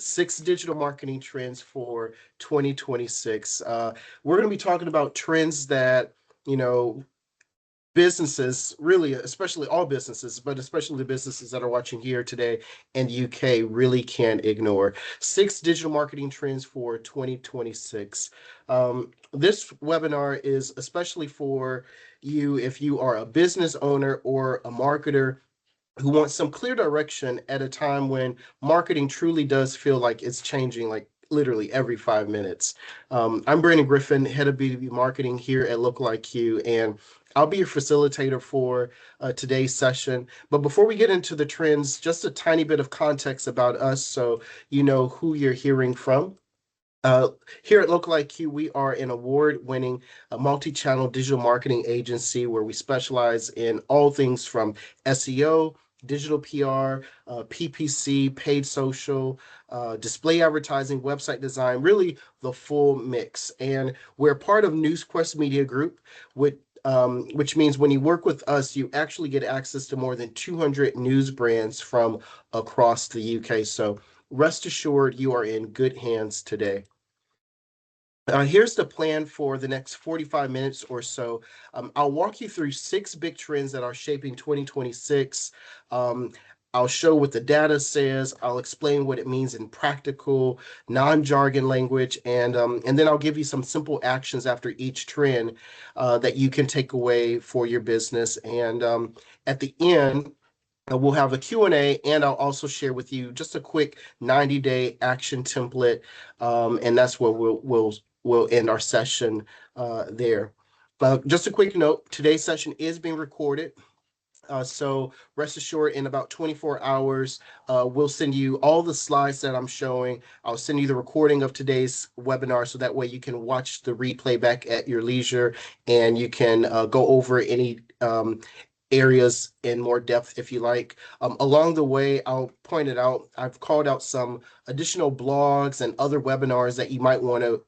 six digital marketing trends for 2026. We're going to be talking about trends that, you know, businesses really, especially all businesses, but especially the businesses that are watching here today in the UK, really can't ignore. Six digital marketing trends for 2026. This webinar is especially for you if you are a business owner or a marketer who wants some clear direction at a time when marketing truly does feel like it's changing like literally every 5 minutes. I'm Brandon Griffin, head of B2B marketing here at LOCALiQ, and I'll be your facilitator for today's session. But before we get into the trends, just a tiny bit of context about us so you know who you're hearing from. Uh, Here at LOCALiQ, we are an award-winning multi-channel digital marketing agency where we specialize in all things from SEO, digital PR, PPC, paid social, display advertising, website design, really the full mix. And we're part of NewsQuest Media Group, which means when you work with us, you actually get access to more than 200 news brands from across the UK. So rest assured, you are in good hands today. Here's the plan for the next 45 minutes or so. I'll walk you through six big trends that are shaping 2026. Um, I'll show what the data says. I'll explain what it means in practical, non-jargon language, and then I'll give you some simple actions after each trend that you can take away for your business. And at the end, we'll have a Q&A, and I'll also share with you just a quick 90-day action template, and that's where we'll end our session there. Just a quick note, today's session is being recorded. So rest assured, in about 24 hours, we'll send you all the slides that I'm showing. I'll send you the recording of today's webinar so that way you can watch the replay back at your leisure, and you can go over any areas in more depth if you like. Along the way, I'll point it out. I've called out some additional blogs and other webinars that you might want to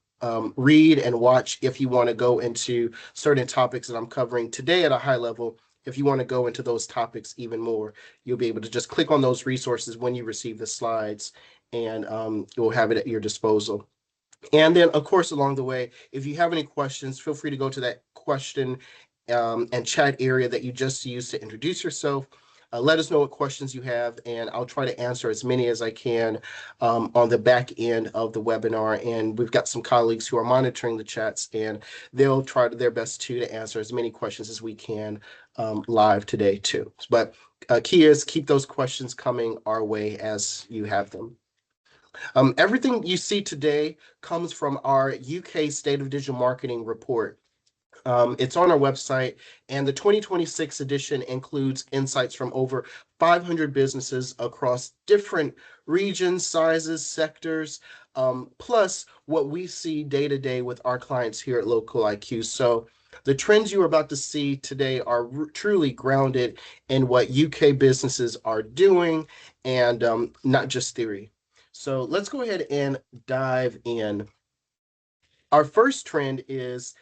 read and watch if you want to go into certain topics that I'm covering today at a high level. If you want to go into those topics even more, you'll be able to just click on those resources when you receive the slides, and you'll have it at your disposal. And then, of course, along the way, if you have any questions, feel free to go to that question and chat area that you just used to introduce yourself. Let us know what questions you have, and I'll try to answer as many as I can on the back end of the webinar. And we've got some colleagues who are monitoring the chats, and they'll try their best to answer as many questions as we can live today too. But key is keep those questions coming our way as you have them. Everything you see today comes from our UK State of Digital Marketing report. It's on our website, and the 2026 edition includes insights from over 500 businesses across different regions, sizes, sectors, plus what we see day to day with our clients here at LOCALiQ. So the trends you're about to see today are truly grounded in what UK businesses are doing, and not just theory. So let's go ahead and dive in. Our first trend is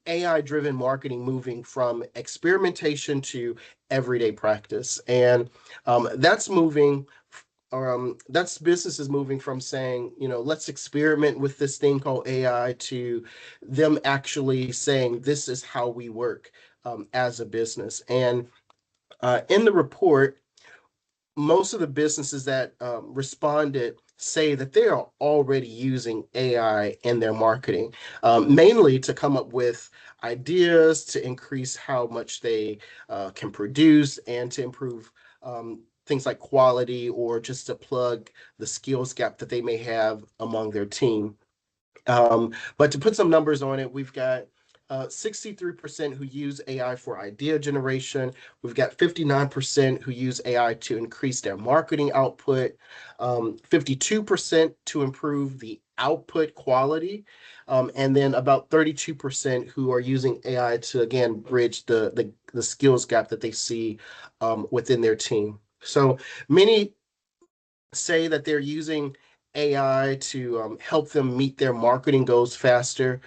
AI-driven marketing moving from experimentation to everyday practice. And that's moving, that's businesses moving from saying, let's experiment with this thing called AI to them actually saying, this is how we work as a business. And in the report, most of the businesses that responded say that they are already using AI in their marketing, mainly to come up with ideas to increase how much they can produce and to improve things like quality, or just to plug the skills gap that they may have among their team. But to put some numbers on it, we've got 63% who use AI for idea generation. We've got 59% who use AI to increase their marketing output, 52% to improve the output quality, and then about 32% who are using AI to, again, bridge the skills gap that they see within their team. So many say that they're using AI to help them meet their marketing goals faster.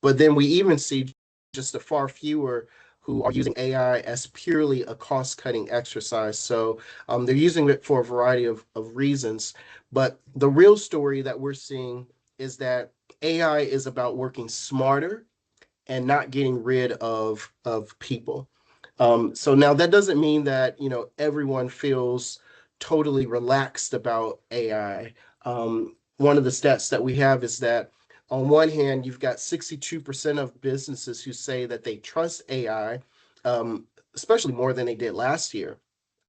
But then we even see just a far fewer who are using AI as purely a cost-cutting exercise. So they're using it for a variety of reasons. But the real story that we're seeing is that AI is about working smarter and not getting rid of people. So now that doesn't mean that everyone feels totally relaxed about AI. One of the stats that we have is that on one hand, you've got 62% of businesses who say that they trust AI, especially more than they did last year.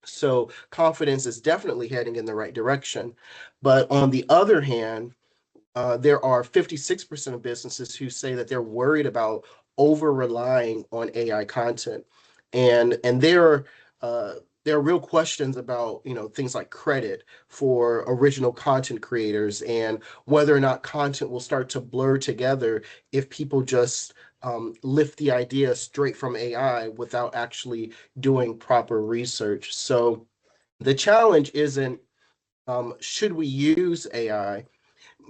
So confidence is definitely heading in the right direction. But on the other hand, there are 56% of businesses who say that they're worried about over relying on AI content, and there are real questions about things like credit for original content creators and whether or not content will start to blur together if people just lift the idea straight from AI without actually doing proper research. So the challenge isn't should we use AI,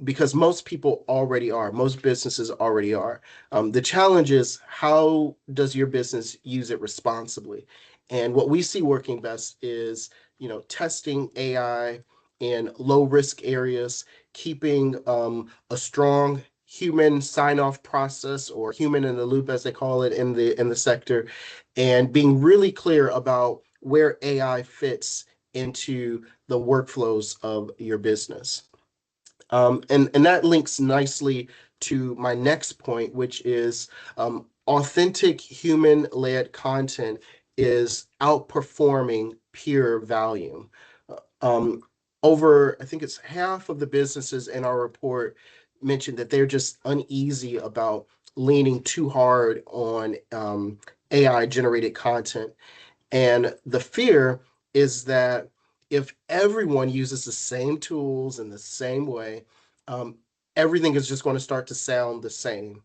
because most people already are, most businesses already are. The challenge is how does your business use it responsibly? And what we see working best is, testing AI in low risk areas, keeping a strong human sign off process, or human in the loop as they call it in the sector, and being really clear about where AI fits into the workflows of your business. And that links nicely to my next point, which is authentic human-led content is outperforming pure volume. Um, Over, I think it's half of the businesses in our report mentioned that they're just uneasy about leaning too hard on AI-generated content. And the fear is that if everyone uses the same tools in the same way, um, everything is just going to start to sound the same.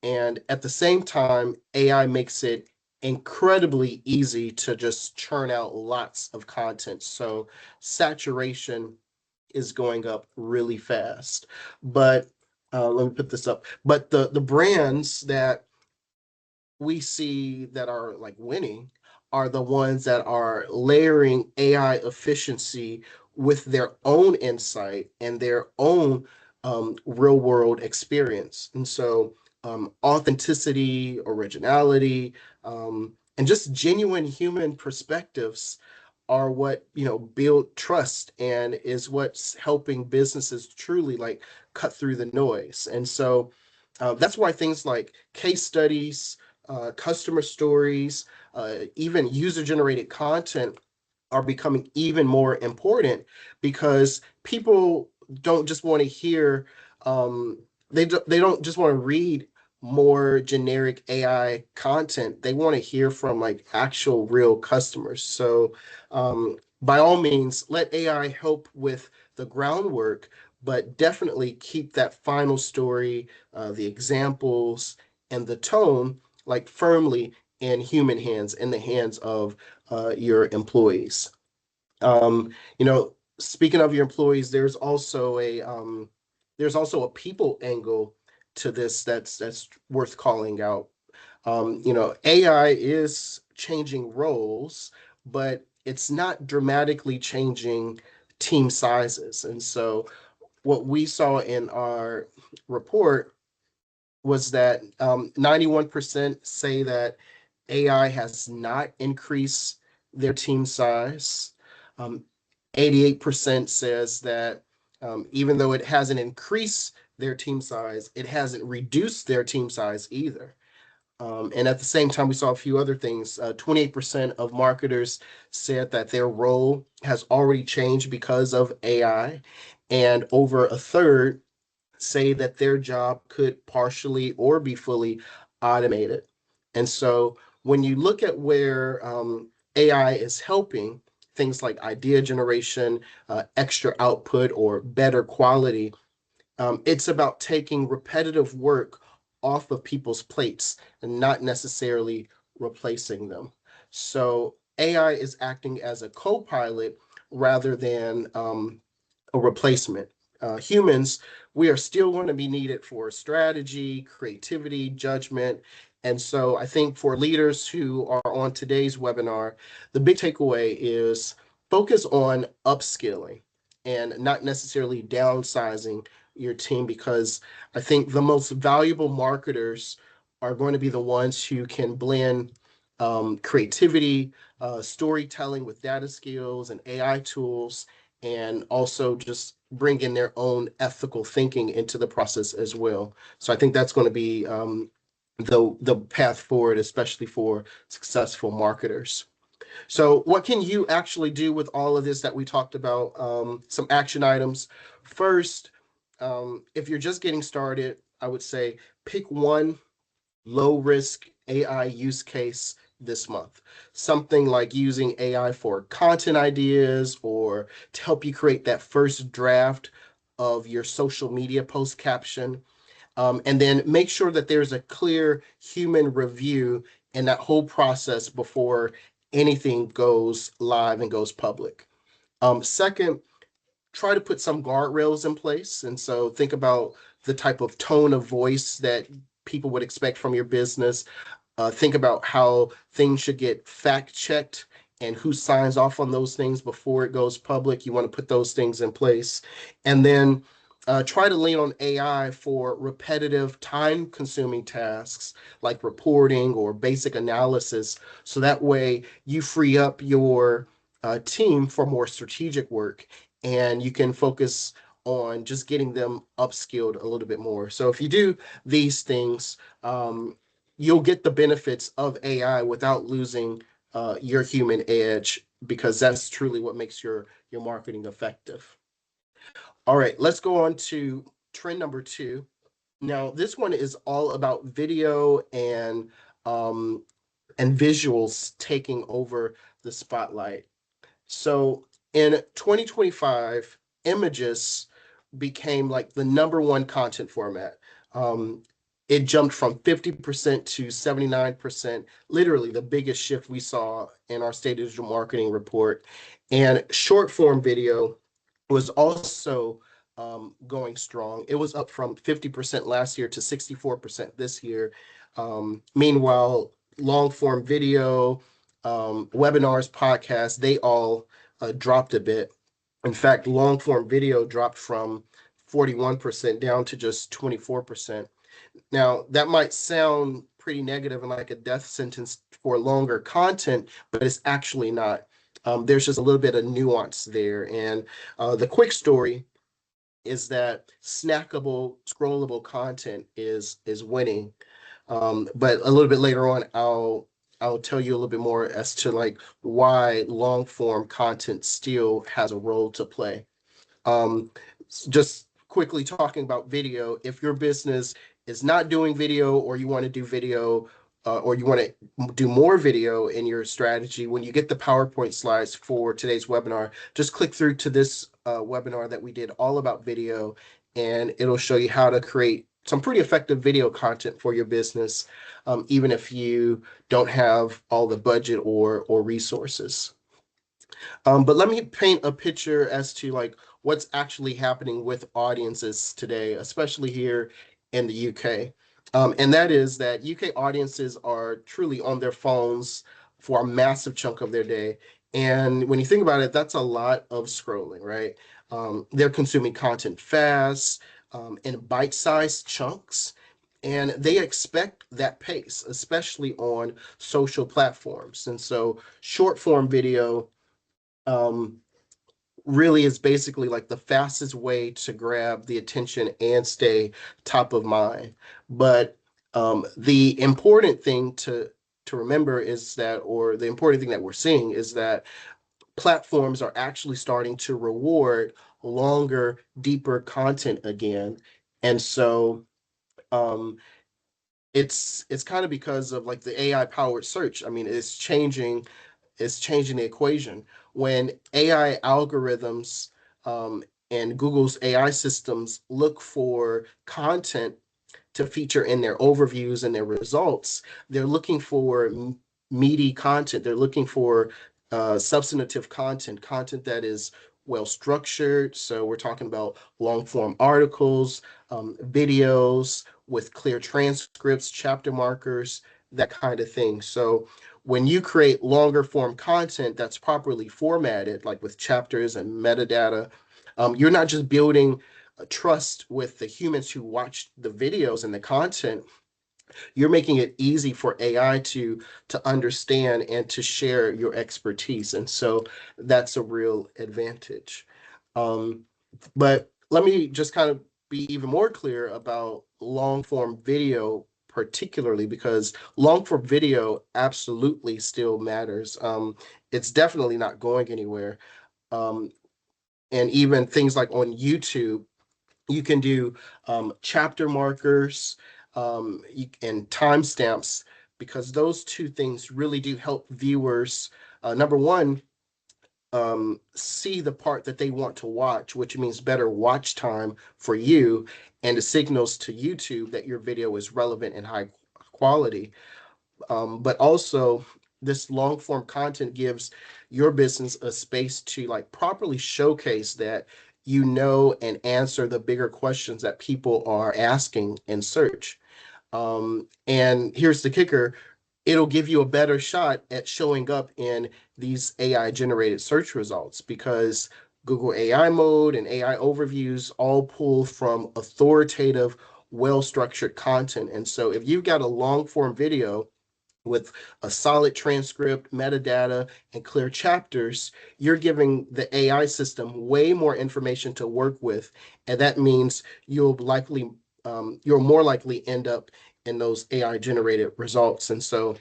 And at the same time, AI makes it incredibly easy to just churn out lots of content. So saturation is going up really fast. But let me put this up. But the brands that we see that are like winning are the ones that are layering AI efficiency with their own insight and their own real world experience. And so, authenticity, originality, and just genuine human perspectives are what build trust and is what's helping businesses truly like cut through the noise. And so that's why things like case studies, customer stories, even user generated content are becoming even more important, because people don't just want to hear they don't just want to read more generic AI content. They want to hear from like actual real customers. So by all means, let AI help with the groundwork, but definitely keep that final story, the examples, and the tone like firmly in human hands, in the hands of your employees. Speaking of your employees, there's also a people angle to this that's worth calling out. AI is changing roles, but it's not dramatically changing team sizes. And so what we saw in our report was that 91% say that AI has not increased their team size. Um, 88% says that even though it hasn't increased their team size, it hasn't reduced their team size either. And at the same time, we saw a few other things. 28% of marketers said that their role has already changed because of AI, and over a third say that their job could partially or be fully automated. And so when you look at where AI is helping, things like idea generation, extra output, or better quality, it's about taking repetitive work off of people's plates and not necessarily replacing them. So AI is acting as a co-pilot rather than a replacement. Humans, we are still going to be needed for strategy, creativity, judgment, And so I think for leaders who are on today's webinar, the big takeaway is focus on upskilling and not necessarily downsizing your team, because I think the most valuable marketers are going to be the ones who can blend creativity, storytelling with data skills and AI tools, and also just bring in their own ethical thinking into the process as well. So I think that's going to be the path forward, especially for successful marketers. So, what can you actually do with all of this that we talked about? Some action items. First, if you're just getting started, I would say pick one low risk AI use case this month. Something like using AI for content ideas or to help you create that first draft of your social media post caption. And then make sure that there's a clear human review in that whole process before anything goes live and goes public. Second, try to put some guardrails in place. And so think about the type of tone of voice that people would expect from your business. Think about how things should get fact checked and who signs off on those things before it goes public. You want to put those things in place. And then try to lean on AI for repetitive, time consuming tasks like reporting or basic analysis. So that way you free up your team for more strategic work and you can focus on just getting them upskilled a little bit more. So if you do these things, you'll get the benefits of AI without losing your human edge, because that's truly what makes your marketing effective. All right, let's go on to trend number two. Now, this one is all about video um, and visuals taking over the spotlight. So in 2025, images became like the number one content format. Um, it jumped from 50% to 79%, literally the biggest shift we saw in our State of Digital Marketing report. And short form video was also going strong. It was up from 50% last year to 64% this year. Meanwhile, long form video, webinars, podcasts, they all dropped a bit. In fact, long form video dropped from 41% down to just 24%. Now, that might sound pretty negative and like a death sentence for longer content, but it's actually not. There's just a little bit of nuance there. And the quick story is that snackable, scrollable content is winning. But a little bit later on, I'll tell you a little bit more as to like why long form content still has a role to play. Um, just quickly talking about video, if your business is not doing video or you want to do video or you want to do more video in your strategy, when you get the PowerPoint slides for today's webinar, just click through to this webinar that we did all about video, and it'll show you how to create some pretty effective video content for your business, even if you don't have all the budget or resources. But let me paint a picture as to like what's actually happening with audiences today, especially here in the UK. And that is that UK audiences are truly on their phones for a massive chunk of their day. And when you think about it, that's a lot of scrolling, right? They're consuming content fast, in bite-sized chunks, and they expect that pace, especially on social platforms. And so short form video um, really is basically like the fastest way to grab the attention and stay top of mind. But the important thing to remember is that, or the important thing that we're seeing is that platforms are actually starting to reward longer, deeper content again. And so um, it's kind of because of like the AI powered search. I mean, it's changing the equation. When AI algorithms and Google's AI systems look for content to feature in their overviews and their results, they're looking for meaty content. They're looking for substantive content, content that is well structured. So we're talking about long form articles, videos with clear transcripts, chapter markers, that kind of thing. So when you create longer form content that's properly formatted, like with chapters and metadata, you're not just building trust with the humans who watch the videos and the content. You're making it easy for AI to understand and to share your expertise, and so that's a real advantage. Um, but let me just kind of be even more clear about long form video, particularly because long form video absolutely still matters. It's definitely not going anywhere. Um, and even things like on YouTube, you can do chapter markers and timestamps, because those two things really do help viewers, number one, see the part that they want to watch, which means better watch time for you, and it signals to YouTube that your video is relevant and high quality. But also, this long form content gives your business a space to like properly showcase that you know and answer the bigger questions that people are asking in search. And here's the kicker: it'll give you a better shot at showing up in these AI generated search results, because Google AI mode and AI overviews all pull from authoritative, well structured content. And so if you've got a long form video with a solid transcript, metadata, and clear chapters, you're giving the AI system way more information to work with, and that means you'll more likely end up in those AI generated results. And so,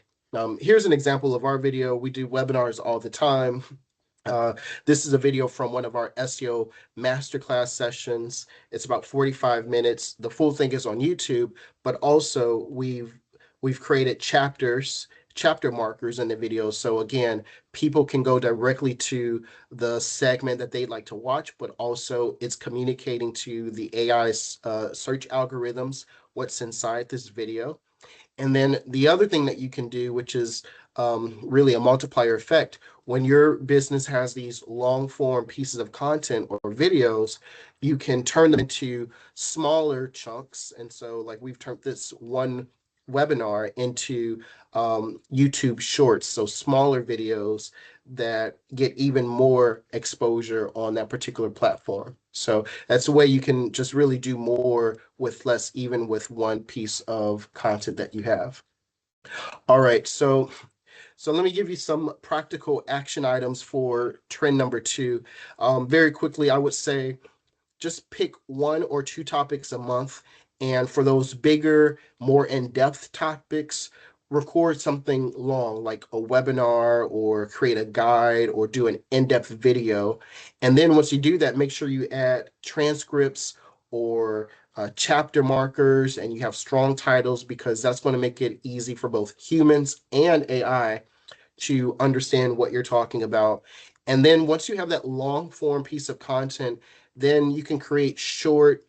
here's an example of our video. We do webinars all the time. Uh, this is a video from one of our SEO masterclass sessions. It's about 45 minutes. The full thing is on YouTube, but also we've created chapter markers in the video. So again, people can go directly to the segment that they'd like to watch, but also it's communicating to the AI search algorithms what's inside this video. And then the other thing that you can do, which is really a multiplier effect, when your business has these long form pieces of content or videos, you can turn them into smaller chunks. And so, like, we've turned this one webinar into YouTube shorts, so smaller videos that get even more exposure on that particular platform. So that's a way you can just really do more with less, even with one piece of content that you have. All right, so let me give you some practical action items for trend number two. Very quickly, I would say just pick one or two topics a month. And for those bigger, more in depth topics, record something long, like a webinar, or create a guide, or do an in depth video. And then once you do that, make sure you add transcripts or chapter markers, and you have strong titles, because that's going to make it easy for both humans and AI to understand what you're talking about. And then once you have that long form piece of content, then you can create short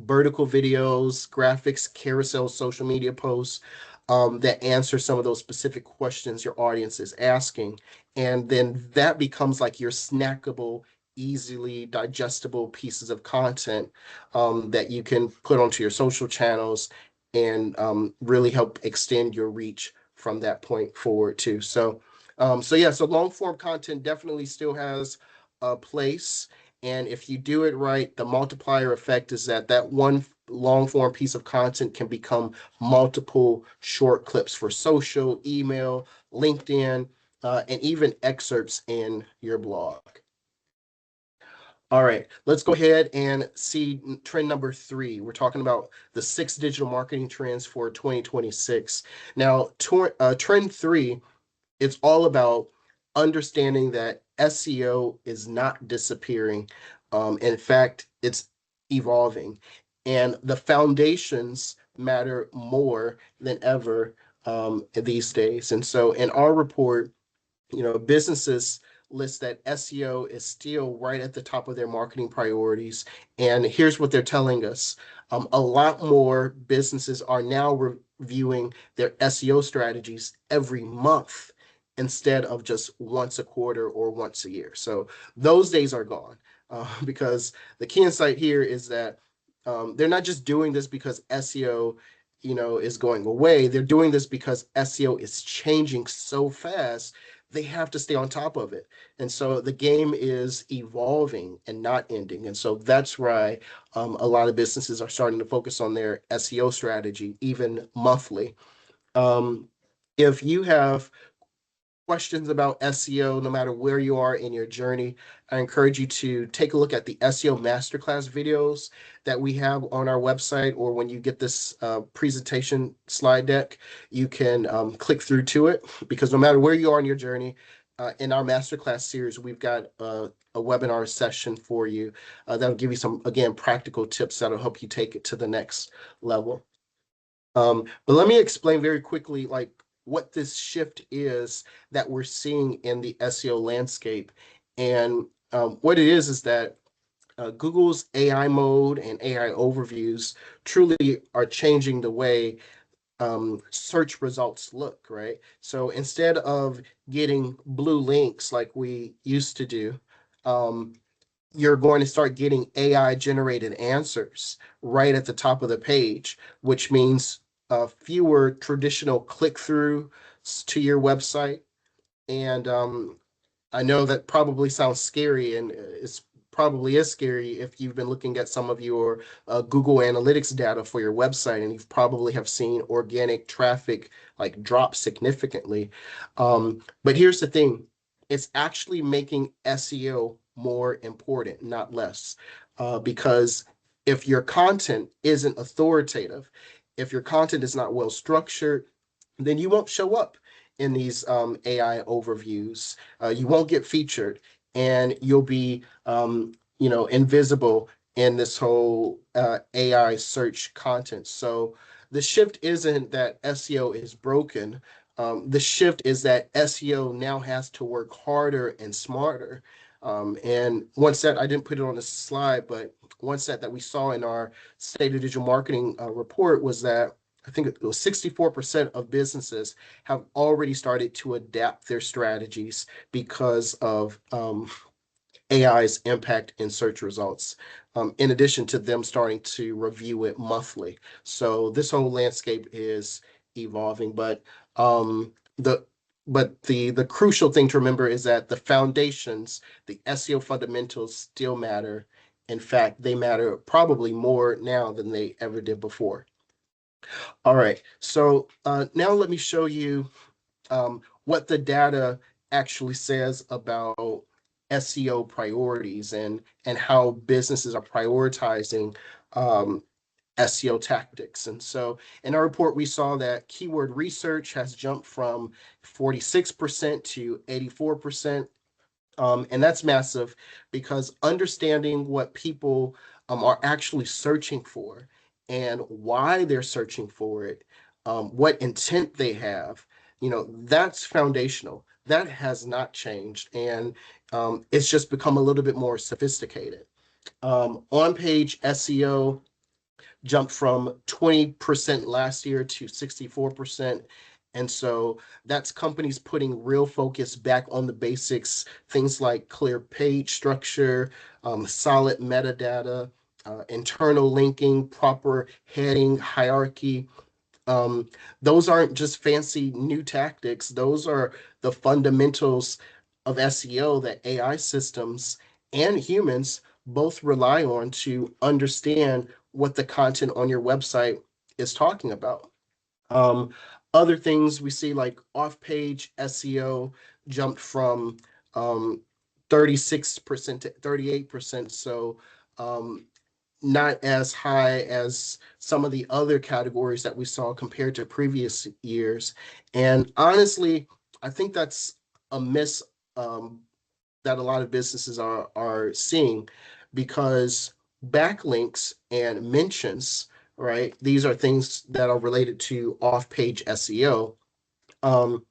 vertical videos, graphics, carousel, social media posts that answer some of those specific questions your audience is asking. And then that becomes like your snackable, easily digestible pieces of content that you can put onto your social channels and really help extend your reach from that point forward too. So long form content definitely still has a place, and if you do it right, the multiplier effect is that one long form piece of content can become multiple short clips for social, email, LinkedIn, and even excerpts in your blog. All right, let's go ahead and see trend number three. We're talking about the 6 digital marketing trends for 2026. Now, trend three, it's all about understanding that SEO is not disappearing. In fact, it's evolving, and the foundations matter more than ever these days. And so, in our report, businesses list that SEO is still right at the top of their marketing priorities. And here's what they're telling us: a lot more businesses are now reviewing their SEO strategies every month. instead of just once a quarter or once a year. So those days are gone, because the key insight here is that they're not just doing this because SEO, is going away. They're doing this because SEO is changing so fast. They have to stay on top of it. And so the game is evolving and not ending. And so that's why a lot of businesses are starting to focus on their SEO strategy, even monthly. Um, if you have questions about SEO, no matter where you are in your journey, I encourage you to take a look at the SEO Masterclass videos that we have on our website, or when you get this presentation slide deck, you can click through to it, because no matter where you are in your journey, in our Masterclass series, we've got a webinar session for you that'll give you some, again, practical tips that'll help you take it to the next level. But let me explain very quickly, like, what this shift is that we're seeing in the SEO landscape. And what it is that Google's AI mode and AI overviews truly are changing the way search results look, right? So instead of getting blue links like we used to do, um, you're going to start getting AI generated answers right at the top of the page, which means fewer traditional click through to your website. And I know that probably sounds scary, and it's probably is scary if you've been looking at some of your Google Analytics data for your website, and you've probably have seen organic traffic like drop significantly. But here's the thing: it's actually making SEO more important, not less, because if your content isn't authoritative, if your content is not well structured, then you won't show up in these AI overviews. You won't get featured, and you'll be, invisible in this whole AI search content. So the shift isn't that SEO is broken. The shift is that SEO now has to work harder and smarter. And one set, I didn't put it on the slide, but one set that we saw in our State of Digital Marketing report was that I think it was 64% of businesses have already started to adapt their strategies because of AI's impact in search results, in addition to them starting to review it monthly. So this whole landscape is evolving, but the the crucial thing to remember is that the foundations, the SEO fundamentals, still matter. In fact, they matter probably more now than they ever did before. All right, so now let me show you what the data actually says about SEO priorities, and how businesses are prioritizing SEO tactics. And so in our report, we saw that keyword research has jumped from 46% to 84%. And that's massive, because understanding what people are actually searching for and why they're searching for it, what intent they have, that's foundational. That has not changed. And it's just become a little bit more sophisticated. On page SEO jumped from 20% last year to 64%. And so that's companies putting real focus back on the basics, things like clear page structure, solid metadata, internal linking, proper heading, hierarchy. Um, those aren't just fancy new tactics. Those are the fundamentals of SEO that AI systems and humans both rely on to understand what the content on your website is talking about. Um, Other things we see, like off-page SEO, jumped from 36% to 38%. So um, not as high as some of the other categories that we saw compared to previous years. And honestly, I think that's a miss, um, that a lot of businesses are seeing, because backlinks and mentions, right? These are things that are related to off-page SEO, um,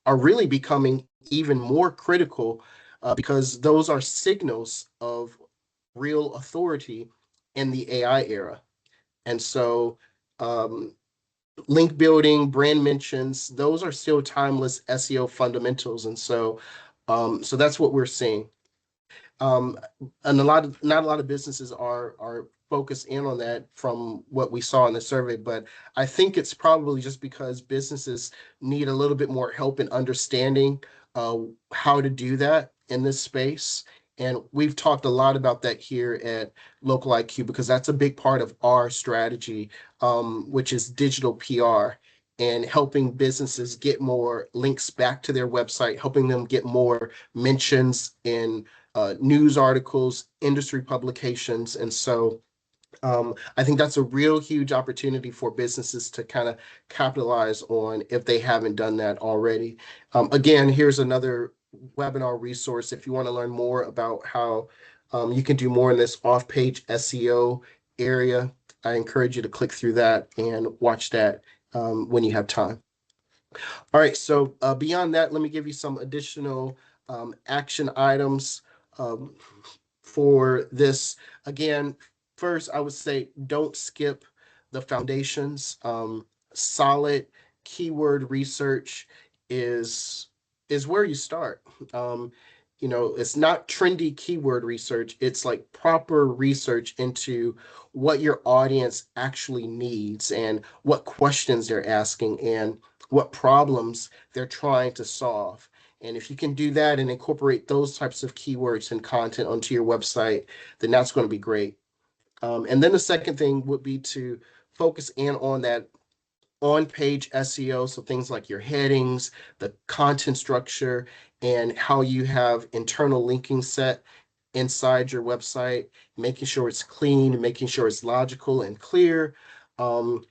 are really becoming even more critical, because those are signals of real authority in the AI era. And so um, link building, brand mentions, those are still timeless SEO fundamentals. And so that's what we're seeing. um, and not a lot of businesses are focused in on that from what we saw in the survey. But I think it's probably just because businesses need a little bit more help in understanding uh, how to do that in this space. And we've talked a lot about that here at Local IQ because that's a big part of our strategy, which is digital PR and helping businesses get more links back to their website, helping them get more mentions in news articles, industry publications. And so I think that's a real huge opportunity for businesses to kind of capitalize on if they haven't done that already. Again, here's another webinar resource if you want to learn more about how you can do more in this off-page SEO area. I encourage you to click through that and watch that when you have time. All right, so beyond that, let me give you some additional action items um, for this. Again, first, I would say don't skip the foundations. Solid keyword research is is where you start. Um, it's not trendy keyword research. It's like proper research into what your audience actually needs and what questions they're asking and what problems they're trying to solve. And if you can do that and incorporate those types of keywords and content onto your website, then that's going to be great. And then the second thing would be to focus in on that on-page SEO, so things like your headings, the content structure, and how you have internal linking set inside your website, making sure it's clean, making sure it's logical and clear. Um,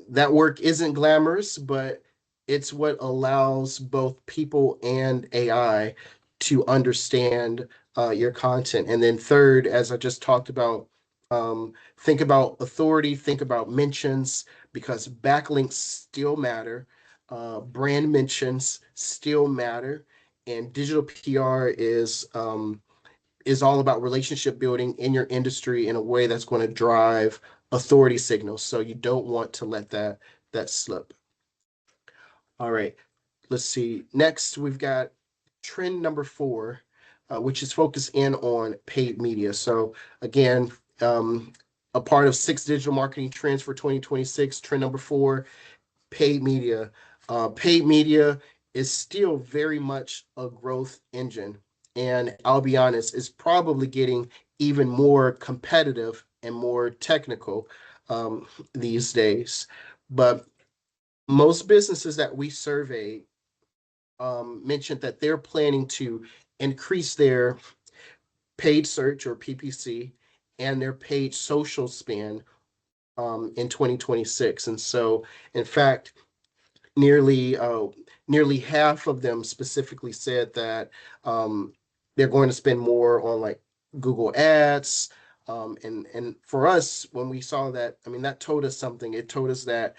that work isn't glamorous, but it's what allows both people and AI to understand your content. And then third, as I just talked about, think about authority, think about mentions, because backlinks still matter, brand mentions still matter, and digital PR is all about relationship building in your industry in a way that's going to drive authority signals. So you don't want to let that slip. All right, let's see. Next, we've got trend number 4, which is focused in on paid media. So again, a part of 6 digital marketing trends for 2026. Trend number 4, paid media. Paid media is still very much a growth engine. And I'll be honest, it's probably getting even more competitive and more technical these days. But most businesses that we surveyed mentioned that they're planning to increase their paid search or PPC and their paid social spend in 2026. And so, in fact, nearly nearly half of them specifically said that they're going to spend more on like Google Ads. And for us, when we saw that, I mean, that told us something. It told us that,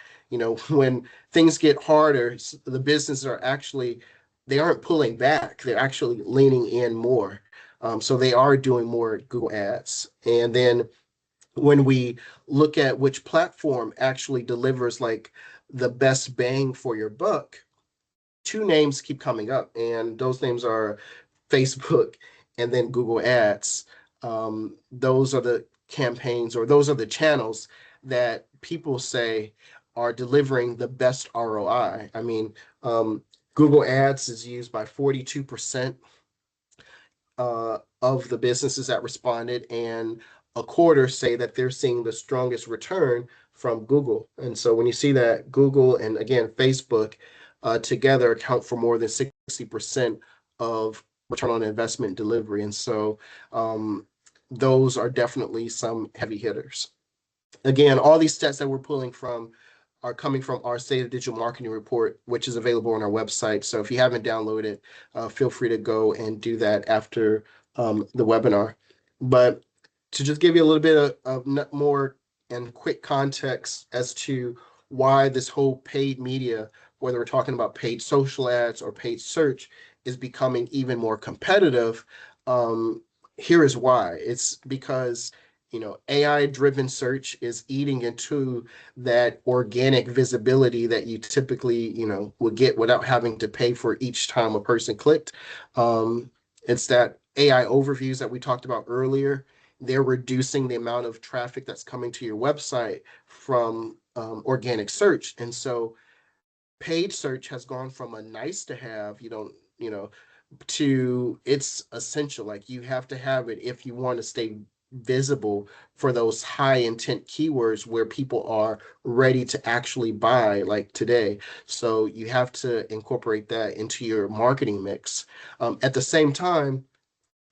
when things get harder, the businesses are actually, they aren't pulling back. They're actually leaning in more. So they are doing more Google Ads. And then when we look at which platform actually delivers like the best bang for your buck, 2 names keep coming up, and those names are Facebook and then Google Ads. Those are the campaigns or those are the channels that people say are delivering the best ROI. I mean, Google Ads is used by 42% of the businesses that responded, and a quarter say that they're seeing the strongest return from Google. And so when you see that Google and again Facebook together account for more than 60% of return on investment delivery, and so those are definitely some heavy hitters. Again, all these stats that we're pulling from are coming from our State of Digital Marketing report, which is available on our website. So if you haven't downloaded, feel free to go and do that after the webinar. But to just give you a little bit of more and quick context as to why this whole paid media, whether we're talking about paid social ads or paid search, is becoming even more competitive. Here is why. It's because AI driven search is eating into that organic visibility that you typically, would get without having to pay for each time a person clicked. Um, it's that AI overviews that we talked about earlier. They're reducing the amount of traffic that's coming to your website from organic search. And so paid search has gone from a nice to have, you know, to it's essential. Like you have to have it if you want to stay visible for those high intent keywords where people are ready to actually buy, like today. So you have to incorporate that into your marketing mix. At the same time,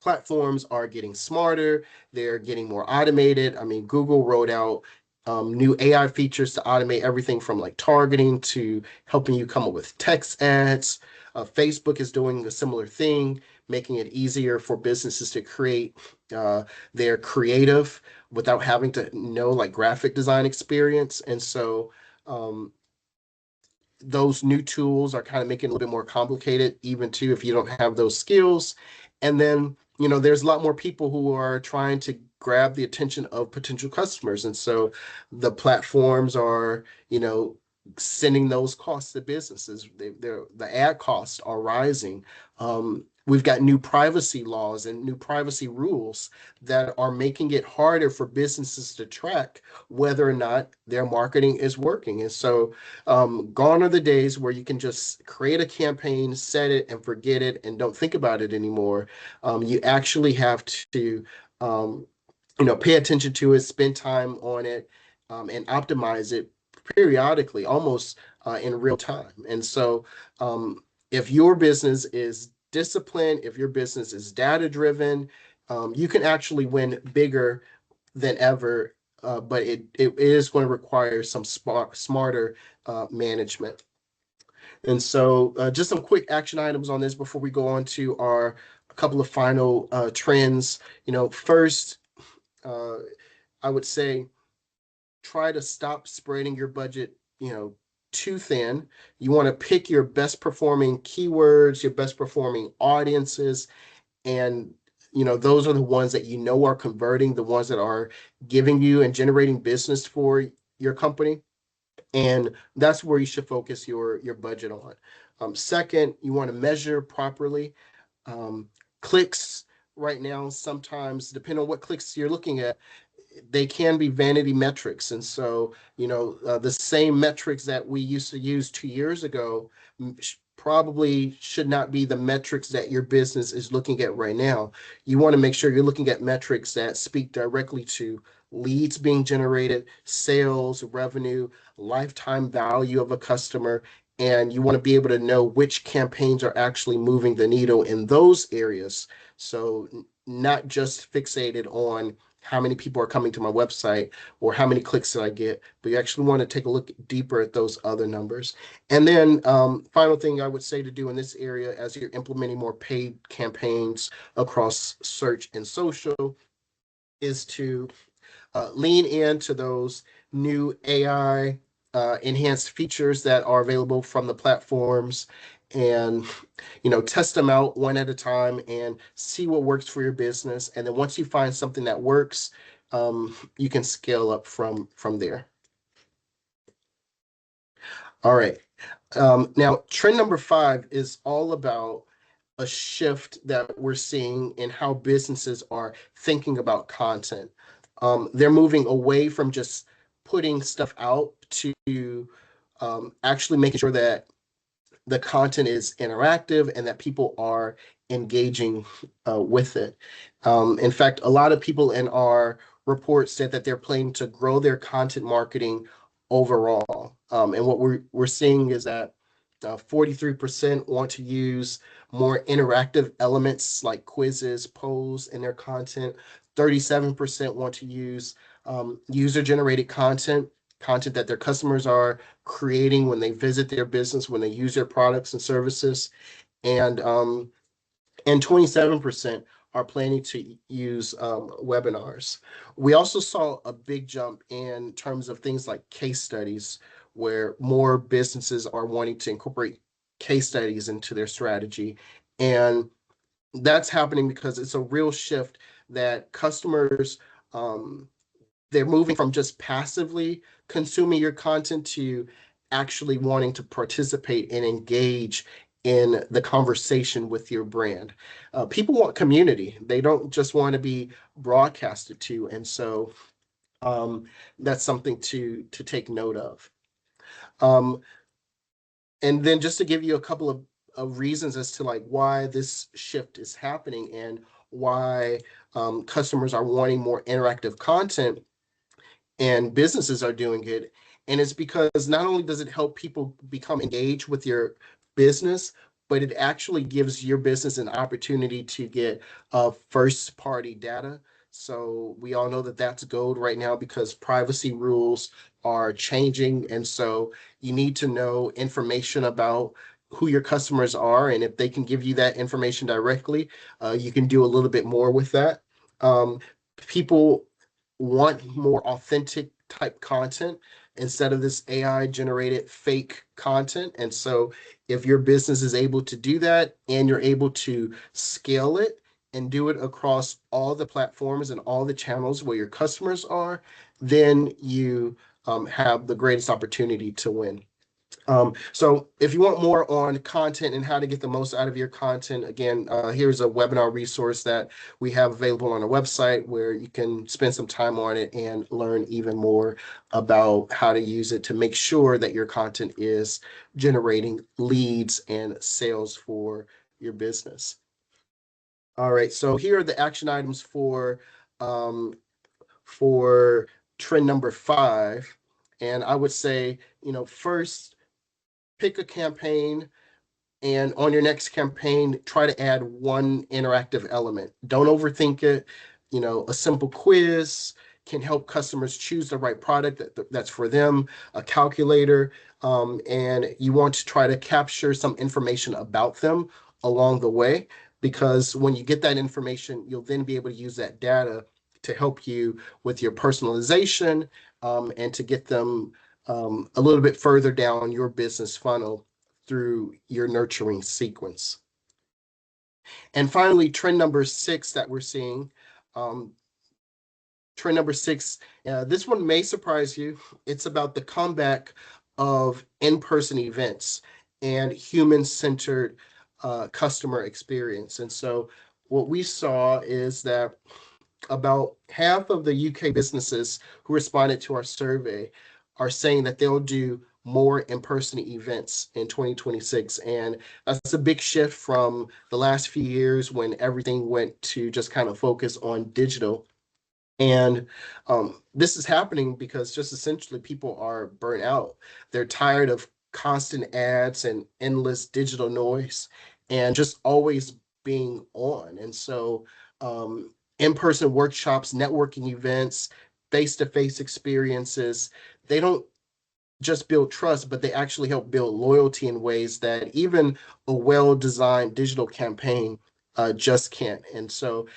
platforms are getting smarter, they're getting more automated. I mean, Google rolled out new AI features to automate everything from like targeting to helping you come up with text ads. Facebook is doing a similar thing, making it easier for businesses to create uh, their creative without having to know like graphic design experience. And so um, those new tools are kind of making it a little bit more complicated, even too, if you don't have those skills. And then, there's a lot more people who are trying to grab the attention of potential customers. And so the platforms are, sending those costs to businesses. The ad costs are rising. We've got new privacy laws and new privacy rules that are making it harder for businesses to track whether or not their marketing is working. And so gone are the days where you can just create a campaign, set it, and forget it, and don't think about it anymore. You actually have to, um, pay attention to it, spend time on it, and optimize it periodically, almost in real time. And so, if your business is disciplined, if your business is data driven, you can actually win bigger than ever, but it is going to require some smarter management. And so, just some quick action items on this before we go on to our a couple of final trends. First, uh, I would say try to stop spreading your budget, too thin. You want to pick your best performing keywords, your best performing audiences, and those are the ones that are converting, the ones that are giving you and generating business for your company, and that's where you should focus your budget on. Second, you want to measure properly. Um, clicks right now, sometimes depending on what clicks you're looking at, they can be vanity metrics. And so, the same metrics that we used to use 2 years ago probably should not be the metrics that your business is looking at right now. You want to make sure you're looking at metrics that speak directly to leads being generated, sales, revenue, lifetime value of a customer. And you want to be able to know which campaigns are actually moving the needle in those areas. So, not just fixated on how many people are coming to my website or how many clicks did I get, but you actually want to take a look deeper at those other numbers. And then, final thing I would say to do in this area as you're implementing more paid campaigns across search and social is to lean into those new AI enhanced features that are available from the platforms, and test them out one at a time and see what works for your business. And then once you find something that works, you can scale up from there. All right. Now, trend number 5 is all about a shift that we're seeing in how businesses are thinking about content. They're moving away from just putting stuff out to actually making sure that the content is interactive and that people are engaging with it. In fact, a lot of people in our report said that they're planning to grow their content marketing overall. And what we're seeing is that 43% want to use more interactive elements like quizzes, polls in their content. 37% want to use user generated content that their customers are creating when they visit their business, when they use their products and services, and 27% are planning to use webinars. We also saw a big jump in terms of things like case studies, where more businesses are wanting to incorporate case studies into their strategy. And that's happening because it's a real shift that customers um, they're moving from just passively consuming your content to actually wanting to participate and engage in the conversation with your brand. People want community. They don't just want to be broadcasted to, and so um, that's something to take note of. Um, and then just to give you a couple of reasons as to like why this shift is happening and why customers are wanting more interactive content and businesses are doing it. And it's because not only does it help people become engaged with your business, but it actually gives your business an opportunity to get first party data. So we all know that that's gold right now because privacy rules are changing. And so you need to know information about who your customers are. And if they can give you that information directly, you can do a little bit more with that. Um, People want more authentic type content instead of this AI generated fake content. And so, if your business is able to do that and you're able to scale it and do it across all the platforms and all the channels where your customers are, then you have the greatest opportunity to win. So if you want more on content and how to get the most out of your content, again, here's a webinar resource that we have available on our website where you can spend some time on it and learn even more about how to use it to make sure that your content is generating leads and sales for your business. All right, so here are the action items um, for trend number 5. And I would say, first, pick a campaign, and on your next campaign, try to add one interactive element. Don't overthink it. A simple quiz can help customers choose the right product that's for them, a calculator, and you want to try to capture some information about them along the way, because when you get that information, you'll then be able to use that data to help you with your personalization, and to get them a little bit further down your business funnel through your nurturing sequence. And finally, trend number 6 that we're seeing. Um, Trend number 6, this one may surprise you. It's about the comeback of in-person events and human-centered customer experience. And so what we saw is that about half of the UK businesses who responded to our survey are saying that they'll do more in-person events in 2026. And that's a big shift from the last few years when everything went to just kind of focus on digital. And this is happening because just essentially people are burnt out. They're tired of constant ads and endless digital noise and just always being on. And so, in-person workshops, networking events, face-to-face experiences, they don't just build trust, but they actually help build loyalty in ways that even a well-designed digital campaign just can't. And so,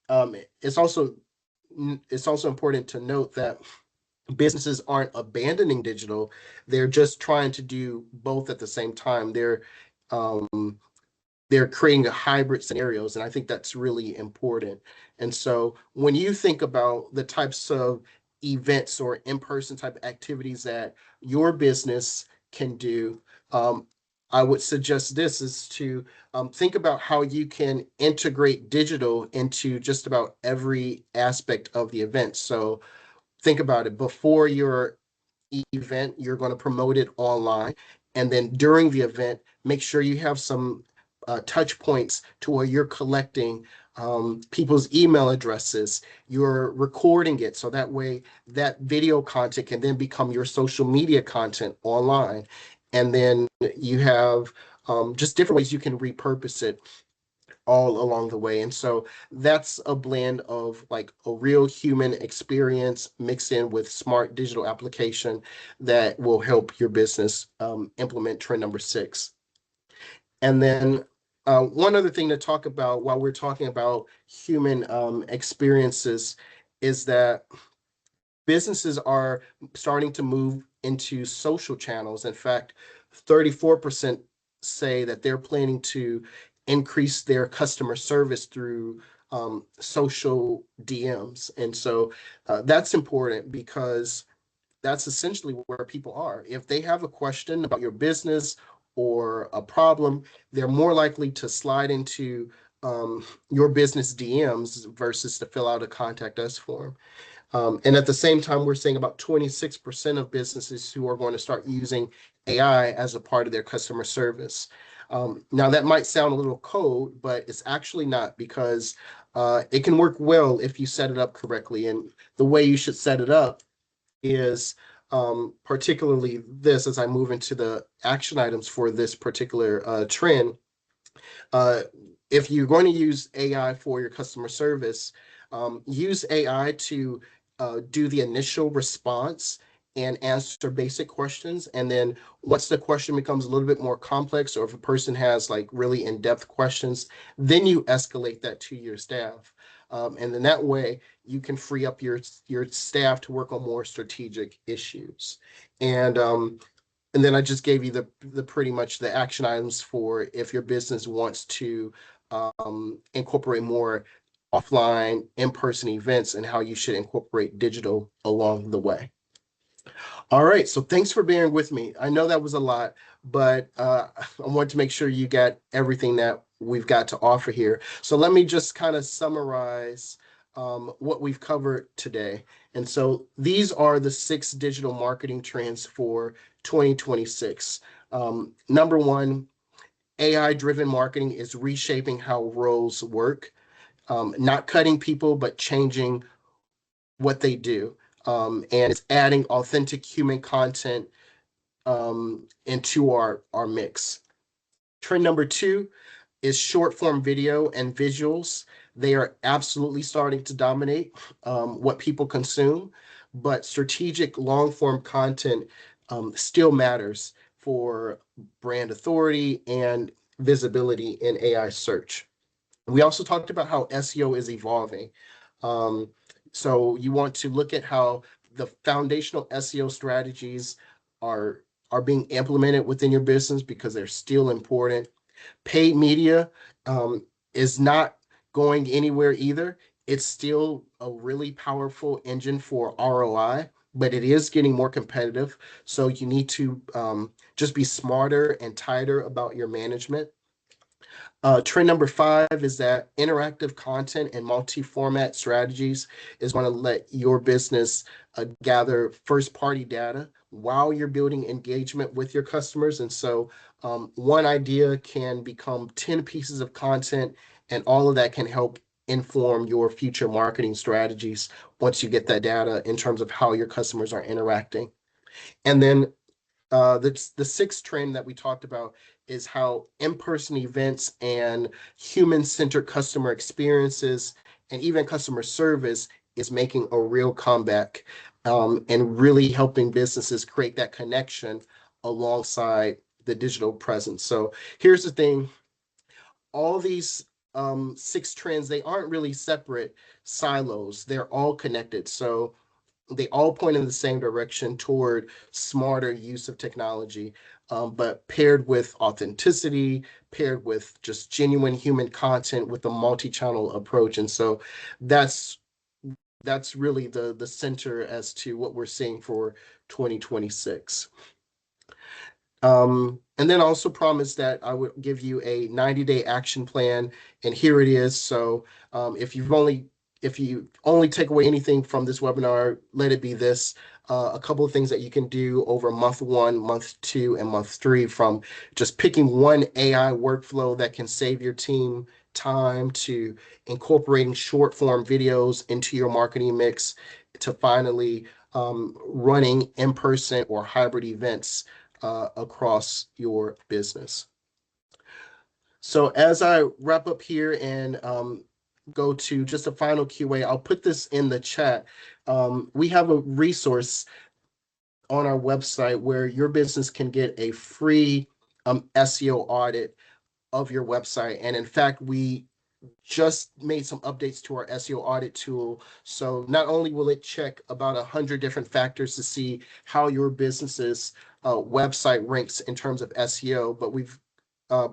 um, it's also it's also important to note that businesses aren't abandoning digital; they're just trying to do both at the same time. Um, they're creating a hybrid scenarios, and I think that's really important. And so when you think about the types of events or in-person type activities that your business can do, I would suggest this is to think about how you can integrate digital into just about every aspect of the event. So think about it: before your event, you're going to promote it online. And then during the event, make sure you have some touch points to where you're collecting people's email addresses, you're recording it. So that way, that video content can then become your social media content online. And then you have just different ways you can repurpose it all along the way. And so that's a blend of like a real human experience mixed in with smart digital application that will help your business implement trend number 6. And then one other thing to talk about while we're talking about human experiences is that businesses are starting to move into social channels. In fact, 34% say that they're planning to increase their customer service through social DMs. And so that's important because that's essentially where people are. If they have a question about your business or a problem, they're more likely to slide into your business DMs versus to fill out a contact us form. And at the same time, we're seeing about 26% of businesses who are going to start using AI as a part of their customer service. Now, that might sound a little cold, but it's actually not, because it can work well if you set it up correctly. And the way you should set it up is particularly this, as I move into the action items for this particular trend. Uh, if you're going to use AI for your customer service, use AI to do the initial response and answer basic questions. And then once the question becomes a little bit more complex, or if a person has like really in-depth questions, then you escalate that to your staff. And then that way you can free up your staff to work on more strategic issues. And and then I just gave you the pretty much the action items for if your business wants to incorporate more offline, in-person events, and how you should incorporate digital along the way. All right, so thanks for bearing with me. I know that was a lot, but I want to make sure you got everything that we've got to offer here. So let me just kind of summarize what we've covered today. And so these are the 6 digital marketing trends for 2026. Number one, AI-driven marketing is reshaping how roles work, not cutting people, but changing what they do. And it's adding authentic human content into our mix. Trend number 2 is short form video and visuals. They are absolutely starting to dominate what people consume, but strategic long form content still matters for brand authority and visibility in AI search. We also talked about how SEO is evolving. Um, so you want to look at how the foundational SEO strategies are are being implemented within your business, because they're still important. Paid media is not going anywhere either. It's still a really powerful engine for ROI, but it is getting more competitive. So you need to just be smarter and tighter about your management. Trend number 5 is that interactive content and multi-format strategies is going to let your business gather first-party data while you're building engagement with your customers. And so one idea can become 10 pieces of content, and all of that can help inform your future marketing strategies once you get that data in terms of how your customers are interacting. And then the 6th trend that we talked about is how in-person events and human-centered customer experiences and even customer service is making a real comeback, and really helping businesses create that connection alongside the digital presence. So here's the thing: all these 6 trends, they aren't really separate silos. They're all connected. So they all point in the same direction toward smarter use of technology, but paired with authenticity, paired with just genuine human content with a multi-channel approach. And so that's that's really the center as to what we're seeing for 2026. And then also promised that I would give you a 90-day action plan, and here it is. So if you only take away anything from this webinar, let it be this: a couple of things that you can do over month 1, month 2, and month 3, from just picking one AI workflow that can save your team time, to incorporating short form videos into your marketing mix, to finally running in-person or hybrid events across your business. So as I wrap up here and go to just a final QA, I'll put this in the chat. We have a resource on our website where your business can get a free SEO audit of your website. And in fact, we just made some updates to our SEO audit tool. So not only will it check about 100 different factors to see how your business's website ranks in terms of SEO,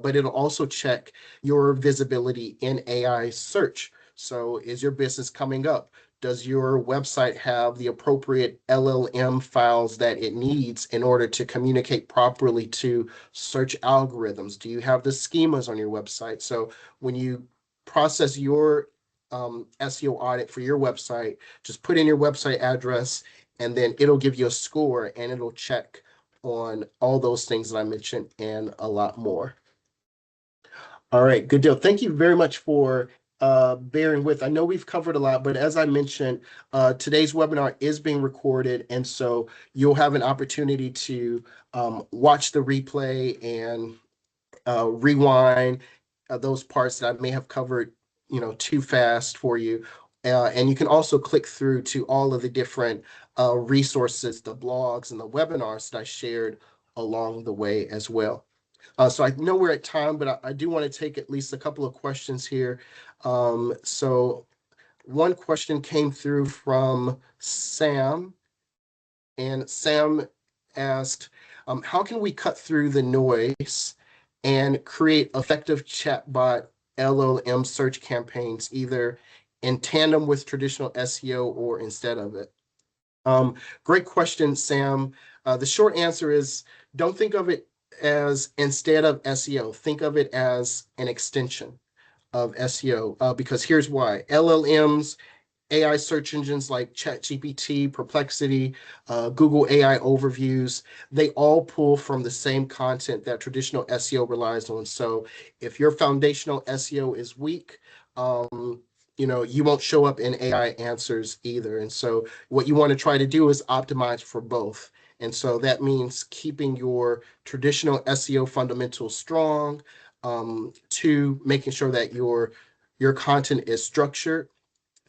but it'll also check your visibility in AI search. So is your business coming up? Does your website have the appropriate LLM files that it needs in order to communicate properly to search algorithms? Do you have the schemas on your website? So when you process your SEO audit for your website, just put in your website address and then it'll give you a score and it'll check on all those things that I mentioned and a lot more. All right, good deal. Thank you very much for bearing with. I know we've covered a lot, but as I mentioned, today's webinar is being recorded, and so you'll have an opportunity to watch the replay and rewind those parts that I may have covered, too fast for you. And you can also click through to all of the different resources, the blogs and the webinars that I shared along the way as well. So I know we're at time, but I do want to take at least a couple of questions here. So one question came through from Sam, and Sam asked, how can we cut through the noise and create effective chatbot LLM search campaigns, either in tandem with traditional SEO or instead of it? Great question, Sam. The short answer is don't think of it as instead of SEO. Think of it as an extension of SEO, because here's why. LLMs, AI search engines like ChatGPT, Perplexity, Google AI overviews, they all pull from the same content that traditional SEO relies on. So if your foundational SEO is weak, you won't show up in AI answers either. And so what you want to try to do is optimize for both. And so that means keeping your traditional SEO fundamentals strong, to making sure that your content is structured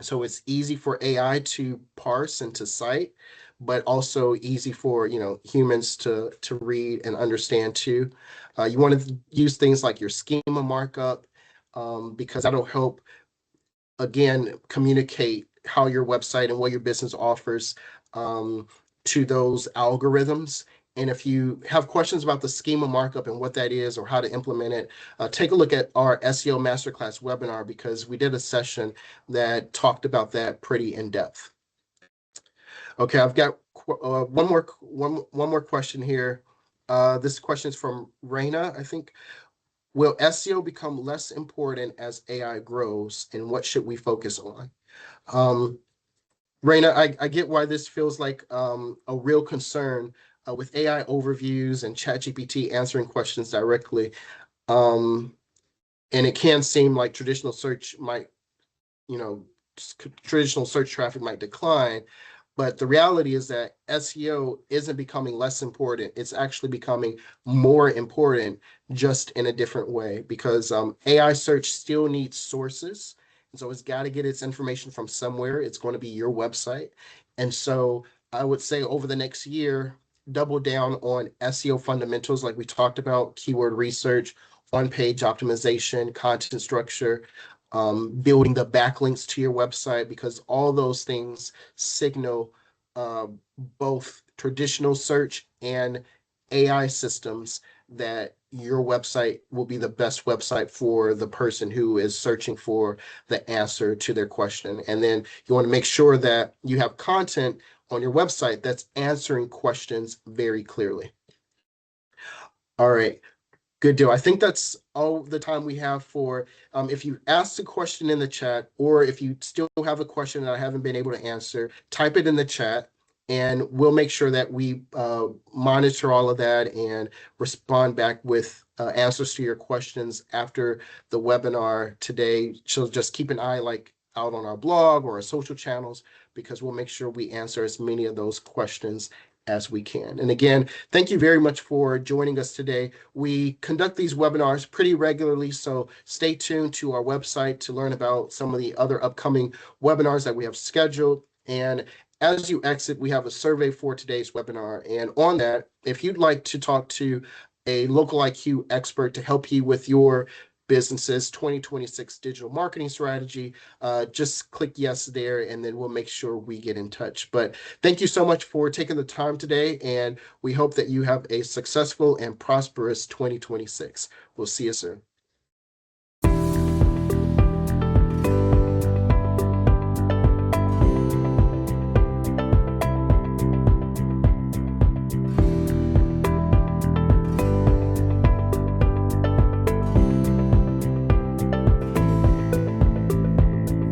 so it's easy for AI to parse and to cite, but also easy for humans to read and understand too. You want to use things like your schema markup, because that'll help again communicate how your website and what your business offers to those algorithms. And if you have questions about the schema markup and what that is or how to implement it, take a look at our SEO Masterclass webinar because we did a session that talked about that pretty in depth. Okay, I've got one more question here. This question is from Raina, I think. Will SEO become less important as AI grows, and what should we focus on? Raina, I get why this feels like a real concern with AI overviews and ChatGPT answering questions directly. And it can seem like traditional search might, traditional search traffic might decline. But the reality is that SEO isn't becoming less important. It's actually becoming more important, just in a different way, because AI search still needs sources. And so it's got to get its information from somewhere. It's going to be your website. And so I would say over the next year, double down on SEO fundamentals, like we talked about, keyword research, on-page optimization, content structure, building the backlinks to your website, because all those things signal uh, both traditional search and AI systems that your website will be the best website for the person who is searching for the answer to their question. And then you want to make sure that you have content on your website that's answering questions very clearly. All right. Good deal. I think that's all the time we have for, if you asked a question in the chat, or if you still have a question that I haven't been able to answer, type it in the chat and we'll make sure that we monitor all of that and respond back with answers to your questions after the webinar today. So just keep an eye out on our blog or our social channels, because we'll make sure we answer as many of those questions as we can. And again, thank you very much for joining us today. We conduct these webinars pretty regularly, so stay tuned to our website to learn about some of the other upcoming webinars that we have scheduled. And as you exit, we have a survey for today's webinar. And on that, if you'd like to talk to a LOCALiQ expert to help you with your business's 2026 digital marketing strategy, just click yes there, and then we'll make sure we get in touch. But thank you so much for taking the time today, and we hope that you have a successful and prosperous 2026. We'll see you soon.